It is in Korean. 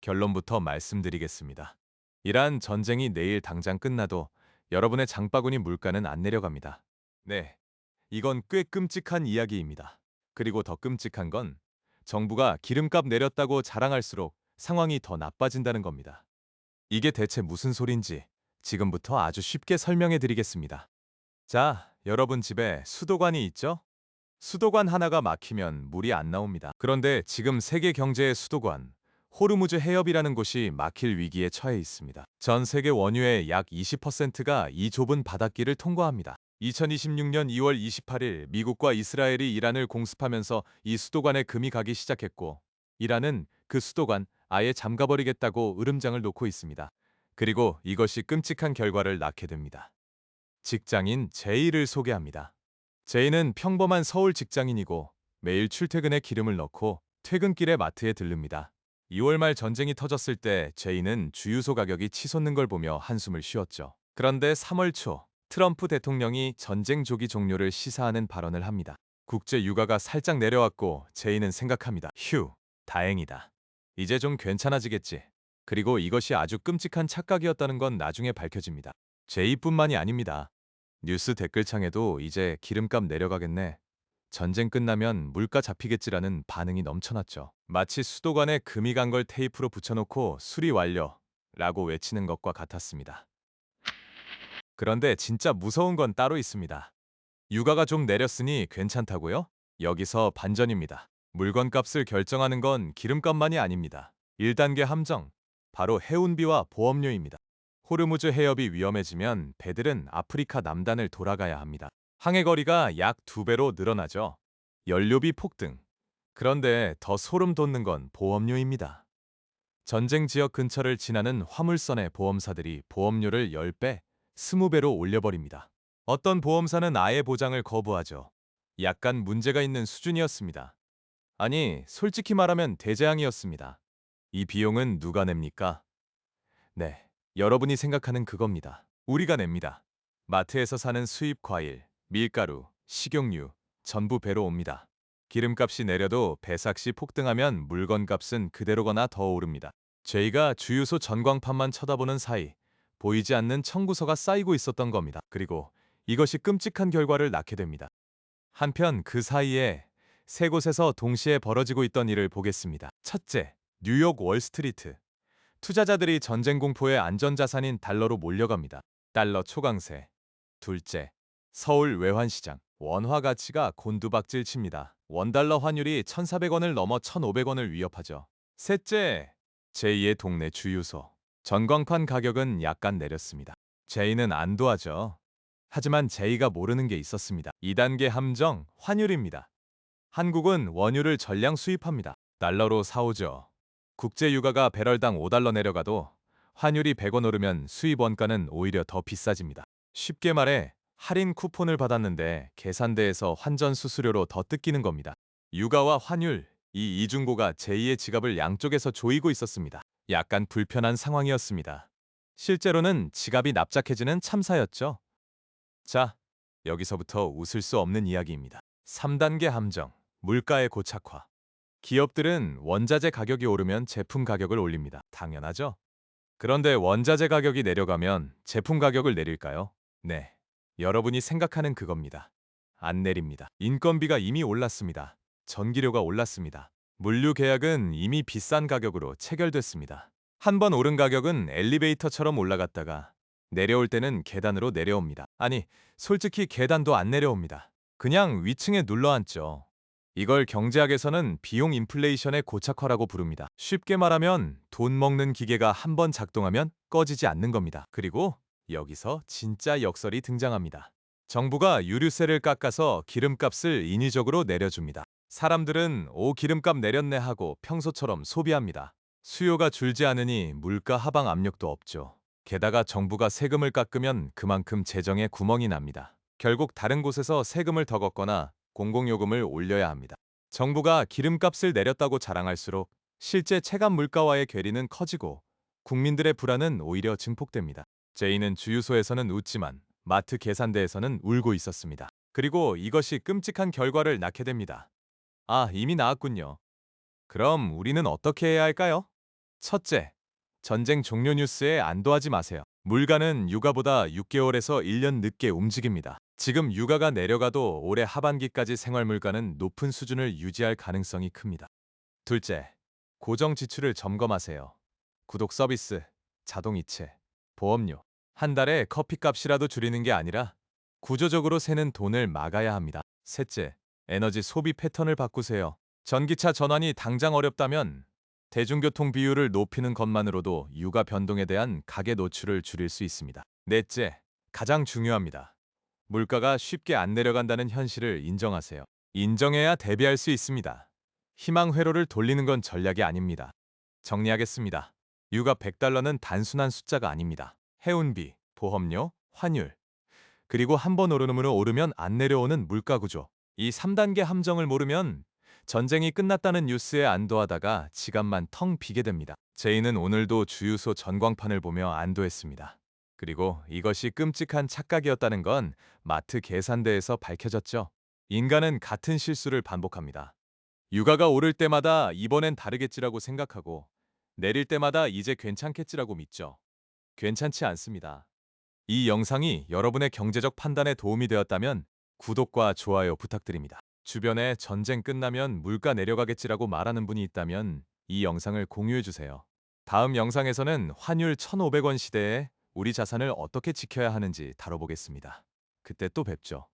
결론부터 말씀드리겠습니다. 이란 전쟁이 내일 당장 끝나도 여러분의 장바구니 물가는 안 내려갑니다. 네, 이건 꽤 끔찍한 이야기입니다. 그리고 더 끔찍한 건 정부가 기름값 내렸다고 자랑할수록 상황이 더 나빠진다는 겁니다. 이게 대체 무슨 소린지 지금부터 아주 쉽게 설명해 드리겠습니다. 자, 여러분 집에 수도관이 있죠? 수도관 하나가 막히면 물이 안 나옵니다. 그런데 지금 세계 경제의 수도관, 호르무즈 해협이라는 곳이 막힐 위기에 처해 있습니다. 전 세계 원유의 약 20%가 이 좁은 바닷길을 통과합니다. 2026년 2월 28일 미국과 이스라엘이 이란을 공습하면서 이 수도관에 금이 가기 시작했고, 이란은 그 수도관 아예 잠가버리겠다고 으름장을 놓고 있습니다. 그리고 이것이 끔찍한 결과를 낳게 됩니다. 직장인 제이를 소개합니다. 제이는 평범한 서울 직장인이고 매일 출퇴근에 기름을 넣고 퇴근길에 마트에 들릅니다. 2월 말 전쟁이 터졌을 때 제이는 주유소 가격이 치솟는 걸 보며 한숨을 쉬었죠. 그런데 3월 초 트럼프 대통령이 전쟁 조기 종료를 시사하는 발언을 합니다. 국제 유가가 살짝 내려왔고 제이는 생각합니다. 휴, 다행이다. 이제 좀 괜찮아지겠지. 그리고 이것이 아주 끔찍한 착각이었다는 건 나중에 밝혀집니다. 제이뿐만이 아닙니다. 뉴스 댓글창에도 이제 기름값 내려가겠네. 전쟁 끝나면 물가 잡히겠지라는 반응이 넘쳐났죠. 마치 수도관에 금이 간 걸 테이프로 붙여놓고 수리 완료라고 외치는 것과 같았습니다. 그런데 진짜 무서운 건 따로 있습니다. 유가가 좀 내렸으니 괜찮다고요? 여기서 반전입니다. 물건 값을 결정하는 건 기름값만이 아닙니다. 1단계 함정, 바로 해운비와 보험료입니다. 호르무즈 해협이 위험해지면 배들은 아프리카 남단을 돌아가야 합니다. 항해 거리가 약 2배로 늘어나죠. 연료비 폭등. 그런데 더 소름 돋는 건 보험료입니다. 전쟁 지역 근처를 지나는 화물선의 보험사들이 보험료를 10배, 20배로 올려버립니다. 어떤 보험사는 아예 보장을 거부하죠. 약간 문제가 있는 수준이었습니다. 아니, 솔직히 말하면 대재앙이었습니다. 이 비용은 누가 냅니까? 네, 여러분이 생각하는 그겁니다. 우리가 냅니다. 마트에서 사는 수입 과일, 밀가루, 식용유, 전부 배로 옵니다. 기름값이 내려도 배삭시 폭등하면 물건값은 그대로거나 더 오릅니다. 저희가 주유소 전광판만 쳐다보는 사이 보이지 않는 청구서가 쌓이고 있었던 겁니다. 그리고 이것이 끔찍한 결과를 낳게 됩니다. 한편 그 사이에 세 곳에서 동시에 벌어지고 있던 일을 보겠습니다. 첫째, 뉴욕 월스트리트. 투자자들이 전쟁 공포의 안전자산인 달러로 몰려갑니다. 달러 초강세. 둘째, 서울 외환시장. 원화 가치가 곤두박질 칩니다. 원달러 환율이 1,400원을 넘어 1,500원을 위협하죠. 셋째, 제2의 동네 주유소. 전광판 가격은 약간 내렸습니다. 제이는 안도하죠. 하지만 제이가 모르는 게 있었습니다. 2단계 함정, 환율입니다. 한국은 원유를 전량 수입합니다. 달러로 사오죠. 국제 유가가 배럴당 5달러 내려가도 환율이 100원 오르면 수입 원가는 오히려 더 비싸집니다. 쉽게 말해 할인 쿠폰을 받았는데 계산대에서 환전 수수료로 더 뜯기는 겁니다. 유가와 환율, 이 이중고가 제2의 지갑을 양쪽에서 조이고 있었습니다. 약간 불편한 상황이었습니다. 실제로는 지갑이 납작해지는 참사였죠. 자, 여기서부터 웃을 수 없는 이야기입니다. 3단계 함정, 물가의 고착화. 기업들은 원자재 가격이 오르면 제품 가격을 올립니다. 당연하죠? 그런데 원자재 가격이 내려가면 제품 가격을 내릴까요? 네. 여러분이 생각하는 그겁니다. 안 내립니다. 인건비가 이미 올랐습니다. 전기료가 올랐습니다. 물류 계약은 이미 비싼 가격으로 체결됐습니다. 한 번 오른 가격은 엘리베이터처럼 올라갔다가 내려올 때는 계단으로 내려옵니다. 아니, 솔직히 계단도 안 내려옵니다. 그냥 위층에 눌러앉죠. 이걸 경제학에서는 비용 인플레이션의 고착화라고 부릅니다. 쉽게 말하면 돈 먹는 기계가 한 번 작동하면 꺼지지 않는 겁니다. 그리고 여기서 진짜 역설이 등장합니다. 정부가 유류세를 깎아서 기름값을 인위적으로 내려줍니다. 사람들은 오 기름값 내렸네 하고 평소처럼 소비합니다. 수요가 줄지 않으니 물가 하방 압력도 없죠. 게다가 정부가 세금을 깎으면 그만큼 재정에 구멍이 납니다. 결국 다른 곳에서 세금을 더 걷거나 공공요금을 올려야 합니다. 정부가 기름값을 내렸다고 자랑할수록 실제 체감 물가와의 괴리는 커지고 국민들의 불안은 오히려 증폭됩니다. 제이는 주유소에서는 웃지만 마트 계산대에서는 울고 있었습니다. 그리고 이것이 끔찍한 결과를 낳게 됩니다. 아, 이미 나왔군요. 그럼 우리는 어떻게 해야 할까요? 첫째, 전쟁 종료 뉴스에 안도하지 마세요. 물가는 유가보다 6개월에서 1년 늦게 움직입니다. 지금 유가가 내려가도 올해 하반기까지 생활 물가는 높은 수준을 유지할 가능성이 큽니다. 둘째, 고정 지출을 점검하세요. 구독 서비스, 자동이체, 보험료. 한 달에 커피값이라도 줄이는 게 아니라 구조적으로 새는 돈을 막아야 합니다. 셋째, 에너지 소비 패턴을 바꾸세요. 전기차 전환이 당장 어렵다면 대중교통 비율을 높이는 것만으로도 유가 변동에 대한 가계 노출을 줄일 수 있습니다. 넷째, 가장 중요합니다. 물가가 쉽게 안 내려간다는 현실을 인정하세요. 인정해야 대비할 수 있습니다. 희망 회로를 돌리는 건 전략이 아닙니다. 정리하겠습니다. 유가 100달러는 단순한 숫자가 아닙니다. 해운비, 보험료, 환율, 그리고 한 번 오르름으로 오르면 안 내려오는 물가 구조. 이 3단계 함정을 모르면 전쟁이 끝났다는 뉴스에 안도하다가 지갑만 텅 비게 됩니다. 제이는 오늘도 주유소 전광판을 보며 안도했습니다. 그리고 이것이 끔찍한 착각이었다는 건 마트 계산대에서 밝혀졌죠. 인간은 같은 실수를 반복합니다. 유가가 오를 때마다 이번엔 다르겠지라고 생각하고 내릴 때마다 이제 괜찮겠지라고 믿죠. 괜찮지 않습니다. 이 영상이 여러분의 경제적 판단에 도움이 되었다면 구독과 좋아요 부탁드립니다. 주변에 전쟁 끝나면 물가 내려가겠지라고 말하는 분이 있다면 이 영상을 공유해주세요. 다음 영상에서는 환율 1,500원 시대에 우리 자산을 어떻게 지켜야 하는지 다뤄보겠습니다. 그때 또 뵙죠.